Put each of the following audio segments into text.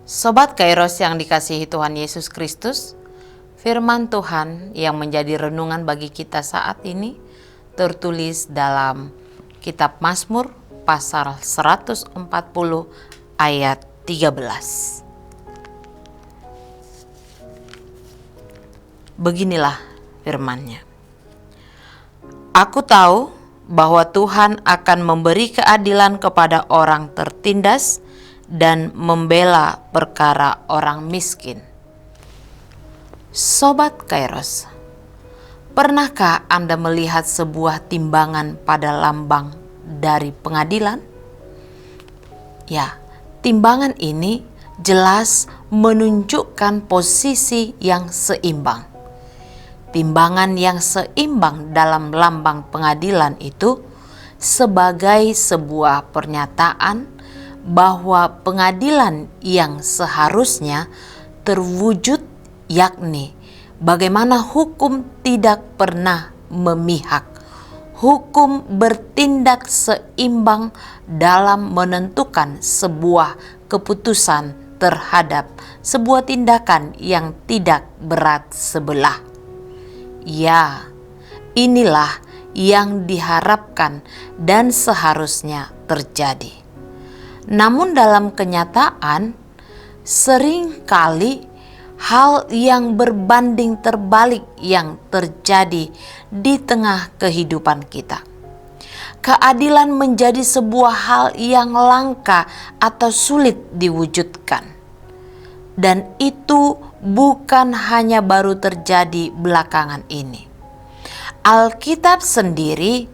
Sobat Kairos yang dikasihi Tuhan Yesus Kristus, firman Tuhan yang menjadi renungan bagi kita saat ini tertulis dalam kitab Mazmur pasal 140 ayat 13. Beginilah firman-Nya. Aku tahu bahwa Tuhan akan memberi keadilan kepada orang tertindas dan membela perkara orang miskin. Sobat Kairos, pernahkah Anda melihat sebuah timbangan pada lambang dari pengadilan? Ya, timbangan ini jelas menunjukkan posisi yang seimbang. Timbangan yang seimbang dalam lambang pengadilan itu sebagai sebuah pernyataan bahwa pengadilan yang seharusnya terwujud, yakni bagaimana hukum tidak pernah memihak. Hukum bertindak seimbang dalam menentukan sebuah keputusan terhadap sebuah tindakan yang tidak berat sebelah. Ya, inilah yang diharapkan dan seharusnya terjadi. Namun dalam kenyataan, seringkali hal yang berbanding terbalik yang terjadi di tengah kehidupan kita. Keadilan menjadi sebuah hal yang langka atau sulit diwujudkan. Dan itu bukan hanya baru terjadi belakangan ini. Alkitab sendiri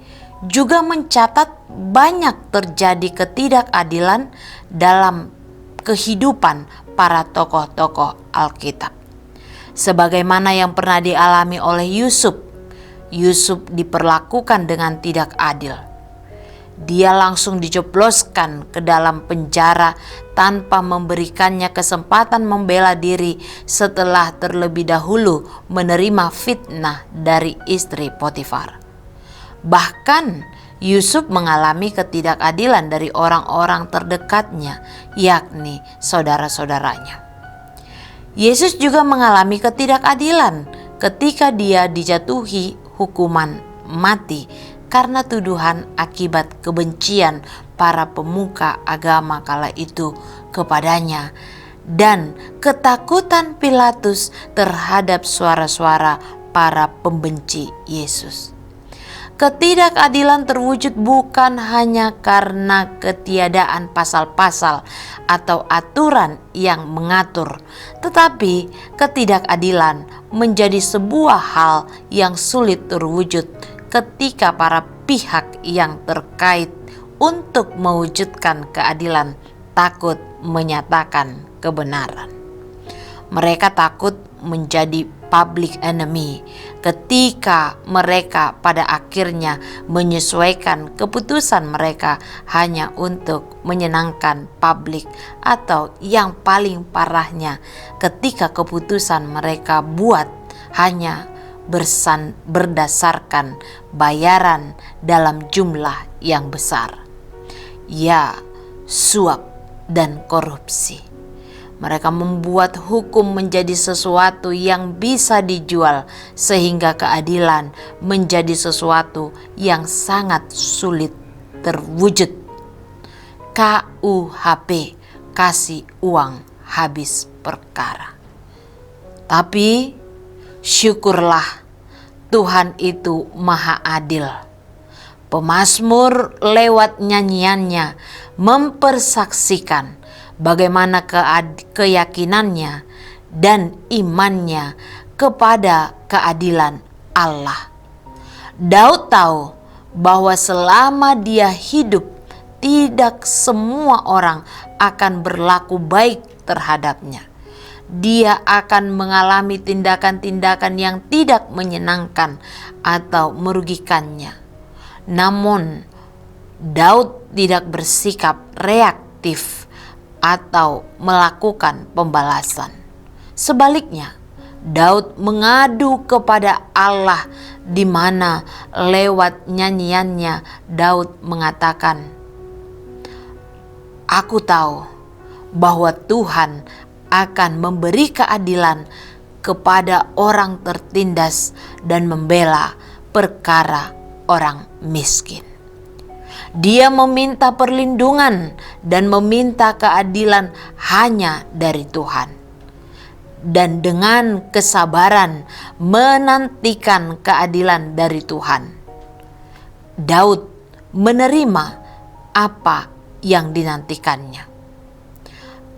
juga mencatat banyak terjadi ketidakadilan dalam kehidupan para tokoh-tokoh Alkitab. Sebagaimana yang pernah dialami oleh Yusuf. Yusuf diperlakukan dengan tidak adil. Dia langsung dijebloskan ke dalam penjara tanpa memberikannya kesempatan membela diri setelah terlebih dahulu menerima fitnah dari istri Potifar. Bahkan Yusuf mengalami ketidakadilan dari orang-orang terdekatnya, yakni saudara-saudaranya. Yesus juga mengalami ketidakadilan ketika dia dijatuhi hukuman mati karena tuduhan akibat kebencian para pemuka agama kala itu kepadanya dan ketakutan Pilatus terhadap suara-suara para pembenci Yesus. Ketidakadilan terwujud bukan hanya karena ketiadaan pasal-pasal atau aturan yang mengatur, tetapi ketidakadilan menjadi sebuah hal yang sulit terwujud ketika para pihak yang terkait untuk mewujudkan keadilan takut menyatakan kebenaran. Mereka takut menjadi public enemy ketika mereka pada akhirnya menyesuaikan keputusan mereka hanya untuk menyenangkan publik, atau yang paling parahnya ketika keputusan mereka buat hanya berdasarkan bayaran dalam jumlah yang besar. Ya, suap dan korupsi. Mereka membuat hukum menjadi sesuatu yang bisa dijual sehingga keadilan menjadi sesuatu yang sangat sulit terwujud. KUHP, kasih uang habis perkara. Tapi syukurlah Tuhan itu maha adil. Pemazmur lewat nyanyiannya mempersaksikan bagaimana keyakinannya dan imannya kepada keadilan Allah. Daud tahu bahwa selama dia hidup, tidak semua orang akan berlaku baik terhadapnya. Dia akan mengalami tindakan-tindakan yang tidak menyenangkan atau merugikannya. Namun, Daud tidak bersikap reaktif atau melakukan pembalasan. Sebaliknya, Daud mengadu kepada Allah, di mana lewat nyanyiannya Daud mengatakan, "Aku tahu bahwa Tuhan akan memberi keadilan kepada orang tertindas dan membela perkara orang miskin. Dia meminta perlindungan dan meminta keadilan hanya dari Tuhan. Dan dengan kesabaran menantikan keadilan dari Tuhan, Daud menerima apa yang dinantikannya.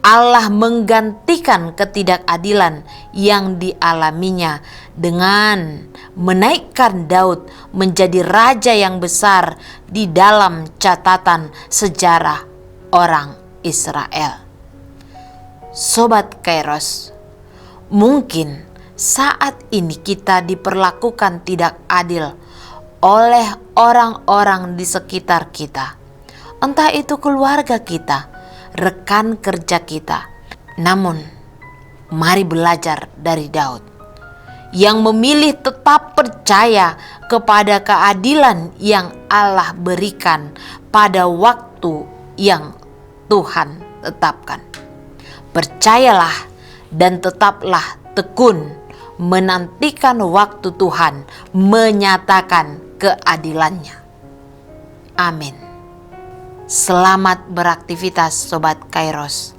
Allah menggantikan ketidakadilan yang dialaminya dengan menaikkan Daud menjadi raja yang besar di dalam catatan sejarah orang Israel. Sobat Kairos, mungkin saat ini kita diperlakukan tidak adil oleh orang-orang di sekitar kita, entah itu keluarga kita, rekan kerja kita. Namun, mari belajar dari Daud yang memilih tetap percaya kepada keadilan yang Allah berikan pada waktu yang Tuhan tetapkan. Percayalah dan tetaplah tekun menantikan waktu Tuhan menyatakan keadilannya. Amin. Selamat beraktivitas Sobat Kairos.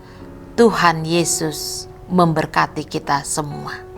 Tuhan Yesus memberkati kita semua.